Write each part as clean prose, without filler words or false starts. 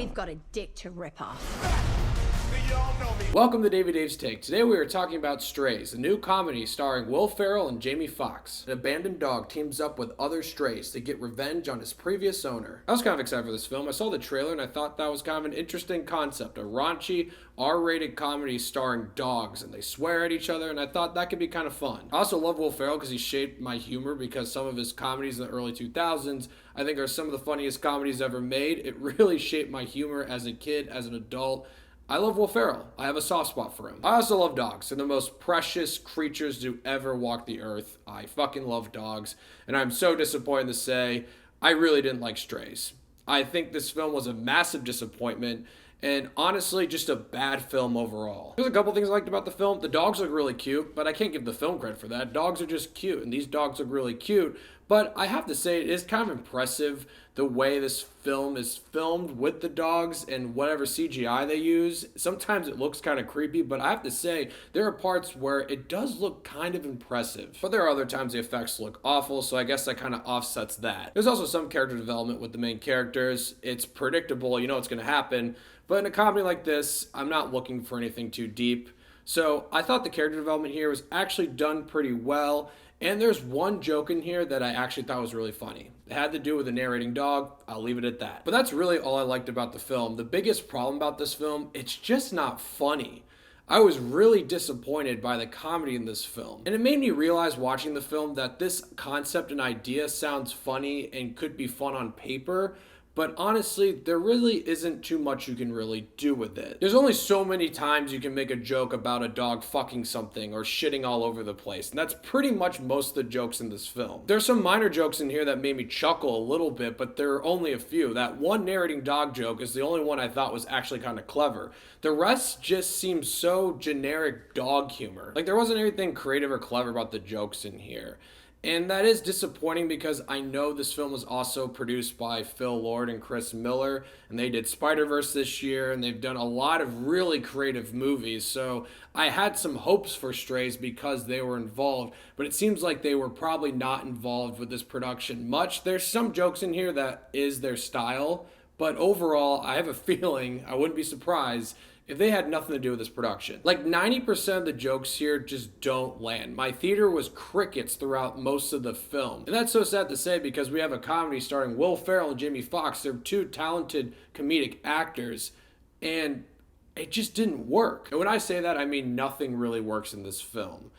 We've got a dick to rip off. Welcome to Davey Dave's Take. Today we are talking about Strays, a new comedy starring Will Ferrell and Jamie Foxx. An abandoned dog teams up with other strays to get revenge on his previous owner. I was kind of excited for this film. I saw the trailer and I thought that was kind of an interesting concept. A raunchy, R-rated comedy starring dogs, and they swear at each other, and I thought that could be kind of fun. I also love Will Ferrell because he shaped my humor, because some of his comedies in the early 2000s I think are some of the funniest comedies ever made. It really shaped my humor as a kid, as an adult. I love Will Ferrell. I have a soft spot for him. I also love dogs. They're the most precious creatures to ever walk the earth. I fucking love dogs. And I'm so disappointed to say I really didn't like Strays. I think this film was a massive disappointment, and honestly, just a bad film overall. There's a couple things I liked about the film. The dogs look really cute, but I can't give the film credit for that. Dogs are just cute, and these dogs look really cute. But I have to say, it is kind of impressive the way this film is filmed with the dogs and whatever CGI they use. Sometimes it looks kind of creepy, but I have to say, there are parts where it does look kind of impressive. But there are other times the effects look awful, so I guess that kind of offsets that. There's also some character development with the main characters. It's predictable, you know what's going to happen. But in a comedy like this, I'm not looking for anything too deep. So I thought the character development here was actually done pretty well. And there's one joke in here that I actually thought was really funny. It had to do with a narrating dog. I'll leave it at that. But that's really all I liked about the film. The biggest problem about this film, it's just not funny. I was really disappointed by the comedy in this film. And it made me realize watching the film that this concept and idea sounds funny and could be fun on paper, but honestly, there really isn't too much you can really do with it. There's only so many times you can make a joke about a dog fucking something or shitting all over the place, and that's pretty much most of the jokes in this film. There's some minor jokes in here that made me chuckle a little bit, but there are only a few. That one narrating dog joke is the only one I thought was actually kind of clever. The rest just seems so generic dog humor. Like, there wasn't anything creative or clever about the jokes in here. And that is disappointing because I know this film was also produced by Phil Lord and Chris Miller, and they did Spider-Verse this year, and they've done a lot of really creative movies. So I had some hopes for Strays because they were involved, but it seems like they were probably not involved with this production much. There's some jokes in here that is their style, but overall, I have a feeling, I wouldn't be surprised if they had nothing to do with this production. Like 90% of the jokes here just don't land. My theater was crickets throughout most of the film. And that's so sad to say because we have a comedy starring Will Ferrell and Jamie Foxx. They're two talented comedic actors, and it just didn't work. And when I say that, I mean nothing really works in this film.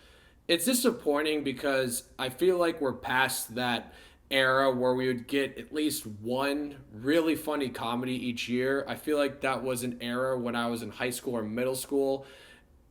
It's disappointing because I feel like we're past that era where we would get at least one really funny comedy each year. I feel like that was an era when I was in high school or middle school.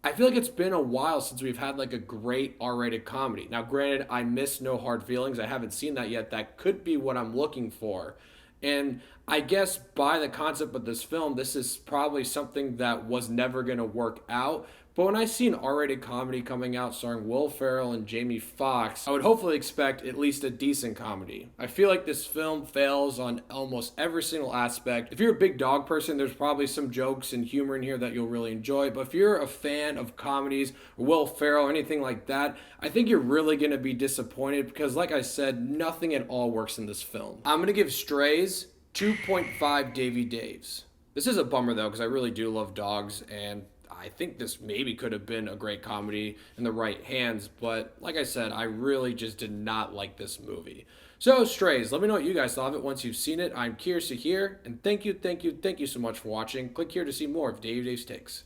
I feel like it's been a while since we've had like a great R-rated comedy. Now, granted, I miss No Hard Feelings. I haven't seen that yet. That could be what I'm looking for. And I guess by the concept of this film, this is probably something that was never going to work out. But when I see an R-rated comedy coming out starring Will Ferrell and Jamie Foxx, I would hopefully expect at least a decent comedy. I feel like this film fails on almost every single aspect. If you're a big dog person, there's probably some jokes and humor in here that you'll really enjoy. But if you're a fan of comedies, or Will Ferrell, or anything like that, I think you're really going to be disappointed because, like I said, nothing at all works in this film. I'm going to give Strays 2.5 Davey Daves. This is a bummer though because I really do love dogs, and I think this maybe could have been a great comedy in the right hands, but like I said, I really just did not like this movie. So, Strays, let me know what you guys thought of it once you've seen it. I'm curious to hear, and thank you so much for watching. Click here to see more of Davey Dave's Takes.